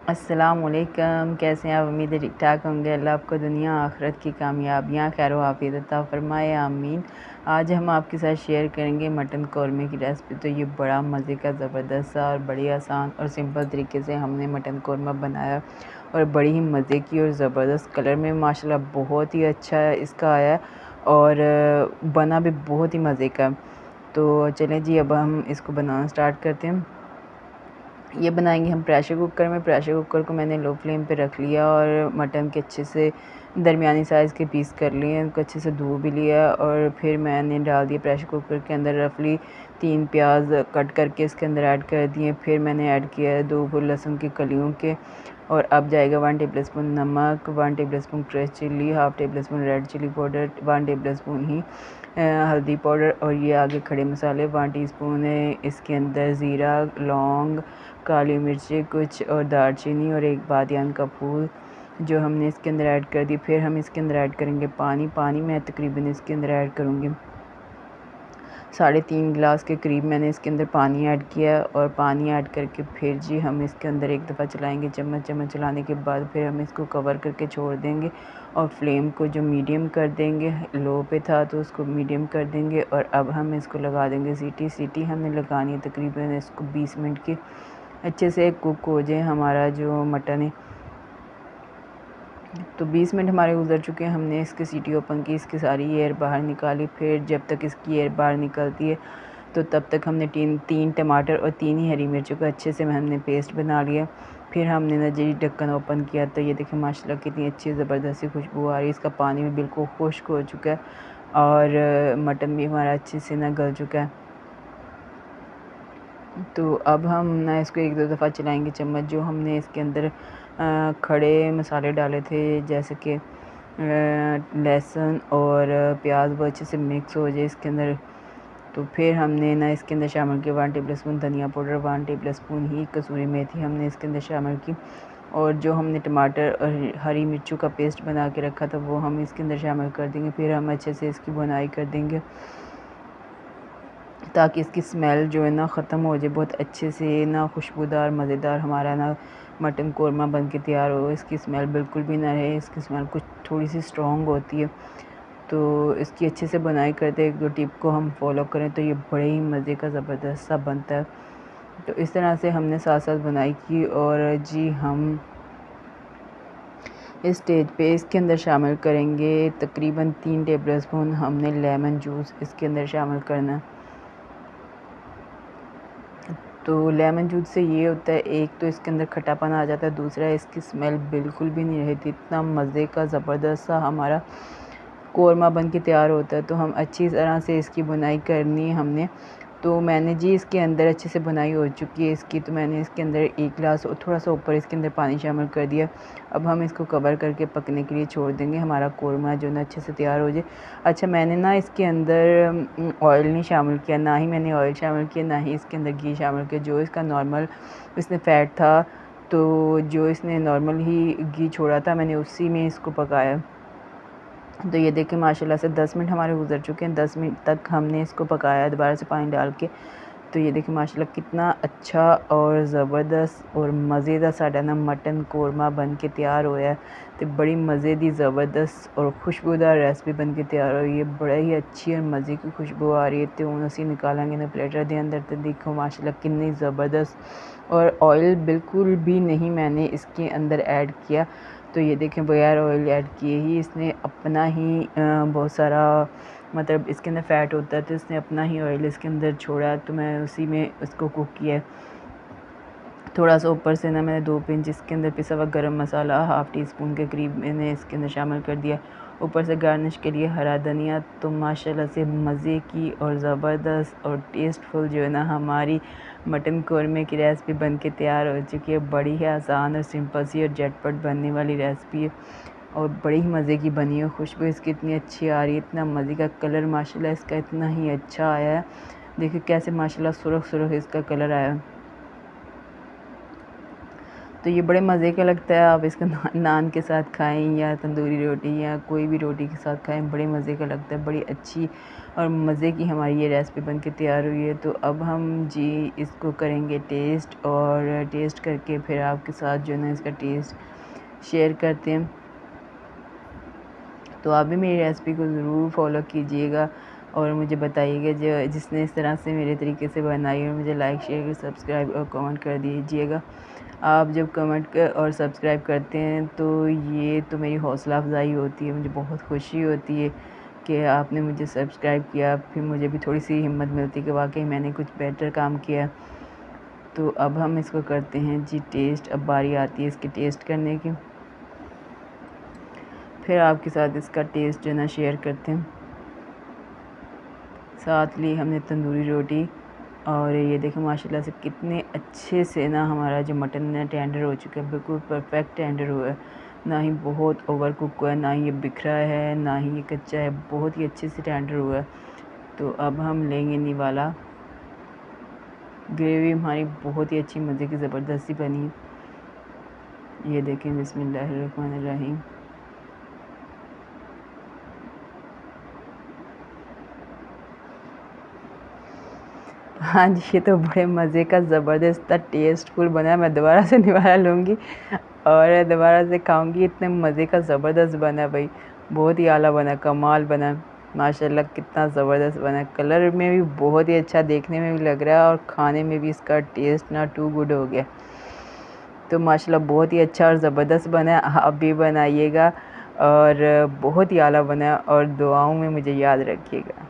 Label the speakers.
Speaker 1: अस्सलामुअलैकुम, कैसे हैं आप? उम्मीद है ठीक ठाक होंगे। अल्लाह आपको दुनिया आखिरत की कामयाबियाँ खैर आफियत अता फरमाए, आमीन। आज हम आपके साथ शेयर करेंगे मटन कौरमे की रेसिपी। तो ये बड़ा मज़े का ज़बरदस्त सा और बड़ी आसान और सिंपल तरीके से हमने मटन कौरमा बनाया और बड़ी ही मज़े की और ज़बरदस्त कलर में माशाल्लाह बहुत ही अच्छा इसका आया और बना भी बहुत ही मज़े का। तो चलें जी, अब हम इसको बनाना स्टार्ट करते हैं। ये बनाएंगे हम प्रेशर कुकर में। प्रेशर कुकर को मैंने लो फ्लेम पे रख लिया और मटन के अच्छे से दरमियानी साइज़ के पीस कर लिए, उनको अच्छे से धो भी लिया और फिर मैंने डाल दिया प्रेशर कुकर के अंदर रफली 3 प्याज कट करके इसके अंदर ऐड कर दिए। फिर मैंने ऐड किया 2 लहसुन की कलियों के और अब जाएगा 1 टेबल स्पून नमक, 1 tablespoon crush chilli, half tablespoon red chilli powder, 1 tablespoon ही हल्दी पाउडर और ये आगे खड़े मसाले 1 टीस्पून है। इसके अंदर ज़ीरा, लौंग, काली मिर्ची कुछ और दालचीनी और एक बादियान का फूल जो हमने इसके अंदर ऐड कर दी। फिर हम इसके अंदर ऐड करेंगे पानी मैं तकरीबन इसके अंदर ऐड करूँगी 3.5 गिलास के करीब मैंने इसके अंदर पानी ऐड किया और पानी ऐड करके फिर जी हम इसके अंदर एक दफ़ा चलाएंगे। चम्मच चलाने के बाद फिर हम इसको कवर करके छोड़ देंगे और फ्लेम को जो मीडियम कर देंगे, लो पे था तो उसको मीडियम कर देंगे और अब हम इसको लगा देंगे सीटी हमने लगानी है तकरीबन इसको 20 मिनट की, अच्छे से कुक हो जाए हमारा जो मटन है। तो 20 मिनट हमारे गुजर चुके हैं। हमने इसकी सीटी ओपन की, इसकी सारी एयर बाहर निकाली। फिर जब तक इसकी एयर बाहर निकलती है तो तब तक हमने 3 टमाटर और 3 ही हरी मिर्चों का अच्छे से हमने पेस्ट बना लिया। फिर हमने ना जी ढक्कन ओपन किया तो ये देखिए माशाल्लाह कितनी अच्छी ज़बरदस्ती खुशबू आ रही है। इसका पानी भी बिल्कुल खुश्क हो चुका है और मटन भी हमारा अच्छे से ना गल चुका है। तो अब हम ना इसको 1-2 दफ़ा चलाएंगे चम्मच। जो हमने इसके अंदर खड़े मसाले डाले थे जैसे कि लहसुन और प्याज वो अच्छे से मिक्स हो जाए इसके अंदर। तो फिर हमने ना इसके अंदर शामिल किया 1 टेबल स्पून धनिया पाउडर, 1 टेबल स्पून ही कसूरी मेथी हमने इसके अंदर शामिल की और जो हमने टमाटर और हरी मिर्चों का पेस्ट बना के रखा था वो हम इसके अंदर शामिल कर देंगे। फिर हम अच्छे से इसकी भुनाई कर देंगे ताकि इसकी स्मेल जो है ना ख़त्म हो जाए, बहुत अच्छे से ना खुशबूदार मज़ेदार हमारा ना मटन कौरमा बन के तैयार हो। इसकी स्मेल बिल्कुल भी ना रहे, इसकी स्मेल कुछ थोड़ी सी स्ट्रॉन्ग होती है। तो इसकी अच्छे से बुनाई करते 1-2 टिप को हम फॉलो करें तो ये बड़े ही मज़े का ज़बरदस्त सा बनता है। तो इस तरह से हमने साथ-साथ बुनाई की और जी हम इस स्टेज पे इसके अंदर शामिल करेंगे तकरीबन 3 टेबल स्पून हमने लेमन जूस इसके अंदर शामिल करना है। तो लेमन जूस से ये होता है, एक तो इसके अंदर खट्टापन आ जाता है, दूसरा इसकी स्मेल बिल्कुल भी नहीं रहती। इतना मज़े का ज़बरदस्त सा हमारा कौरमा बन के तैयार होता है। तो हम अच्छी तरह से इसकी बुनाई करनी है हमने। तो मैंने जी इसके अंदर अच्छे से बुनाई हो चुकी है इसकी, तो मैंने इसके अंदर 1 गिलास और थोड़ा सा ऊपर इसके अंदर पानी शामिल कर दिया। अब हम इसको कवर करके पकने के लिए छोड़ देंगे, हमारा कौरमा जो ना अच्छे से तैयार हो जाए। अच्छा, मैंने ना इसके अंदर ऑयल नहीं शामिल किया, ना ही मैंने ऑयल शामिल किया, ना ही इसके अंदर घी शामिल किया। जो इसका नॉर्मल इसने फ़ैट था, तो जो इसने नॉर्मल ही घी छोड़ा था मैंने उसी में इसको पकाया। तो ये देखिए माशाल्लाह से 10 मिनट हमारे गुजर चुके हैं। 10 मिनट तक हमने इसको पकाया दोबारा से पानी डाल के। तो ये देखिए माशाल्लाह कितना अच्छा और ज़बरदस्त और मज़ेदार साडा ना मटन कौरमा बन के तैयार होया है। तो बड़ी मज़े दी ज़बरदस्त और खुशबूदार रेसिपी बन के तैयार हुई है। बड़ा ही अच्छी और मज़े की खुशबू आ रही है। तो हूँ असी निकालेंगे ना प्लेटर दे अंदर। तो देखो माशाल्लाह कितनी ज़बरदस्त और ऑयल बिल्कुल भी नहीं मैंने इसके अंदर ऐड किया। तो ये देखें बगैर ऑयल ऐड किए ही इसने अपना ही बहुत सारा मतलब इसके अंदर फ़ैट होता है तो इसने अपना ही ऑयल इसके अंदर छोड़ा। तो मैं उसी में इसको कुक किया। थोड़ा सा ऊपर से ना मैंने 2 पिंच इसके अंदर पिसा हुआ गरम मसाला हाफ़ टी स्पून के करीब मैंने इसके अंदर शामिल कर दिया। ऊपर से गार्निश के लिए हरा धनिया। तो माशाल्लाह से मज़े की और ज़बरदस्त और टेस्टफुल जो है ना हमारी मटन कौरमे की रेसिपी बन के तैयार हो चुकी है। बड़ी ही आसान और सिंपल सी और झटपट बनने वाली रेसिपी है और बड़ी ही मज़े की बनी है। खुशबू इसकी इतनी अच्छी आ रही है, इतना मज़े का कलर माशाल्लाह इसका इतना ही अच्छा आया है। देखिए कैसे माशाल्लाह सुर्ख सुर्ख इसका कलर आया। तो ये बड़े मज़े का लगता है। आप इसको नान के साथ खाएं या तंदूरी रोटी या कोई भी रोटी के साथ खाएं, बड़े मज़े का लगता है। बड़ी अच्छी और मज़े की हमारी ये रेसिपी बन के तैयार हुई है। तो अब हम जी इसको करेंगे टेस्ट, और टेस्ट करके फिर आपके साथ जो है ना इसका टेस्ट शेयर करते हैं। तो आप भी मेरी रेसिपी को ज़रूर फॉलो कीजिएगा और मुझे बताइएगा जो जिसने इस तरह से मेरे तरीके से बनाई, और मुझे लाइक शेयर सब्सक्राइब और कमेंट कर दीजिएगा। आप जब कमेंट और सब्सक्राइब करते हैं तो ये तो मेरी हौसला अफजाई होती है, मुझे बहुत खुशी होती है कि आपने मुझे सब्सक्राइब किया। फिर मुझे भी थोड़ी सी हिम्मत मिलती है कि वाकई मैंने कुछ बेटर काम किया। तो अब हम इसको करते हैं जी टेस्ट। अब बारी आती है इसकी टेस्ट करने की, फिर आपके साथ इसका टेस्ट जो है ना शेयर करते हैं। साथ ली हमने तंदूरी रोटी, और ये देखें माशाल्लाह से कितने अच्छे से ना हमारा जो मटन है टेंडर हो चुका है, बिल्कुल परफेक्ट टेंडर हुआ है। ना ही बहुत ओवर कुक हुआ है, ना ही ये बिखरा है, ना ही ये कच्चा है, बहुत ही अच्छे से टेंडर हुआ है। तो अब हम लेंगे निवाला। ग्रेवी हमारी बहुत ही अच्छी मज़े की ज़बरदस्ती बनी। ये देखें बिस्मिल्लाहिर्रहमानिर्रहीम। हाँ जी, ये तो बड़े मज़े का ज़बरदस्त टेस्टफुल बना है। मैं दोबारा से निवाला लूँगी और दोबारा से खाऊँगी। इतने मज़े का ज़बरदस्त बना भाई, बहुत ही आला बना, कमाल बना माशाल्लाह, कितना ज़बरदस्त बना। कलर में भी बहुत ही अच्छा देखने में भी लग रहा है, और खाने में भी इसका टेस्ट ना टू गुड हो गया। तो माशाल्लाह बहुत ही अच्छा और ज़बरदस्त बना है। आप भी बनाइएगा और बहुत ही आला बना, और दुआओं में मुझे याद रखिएगा।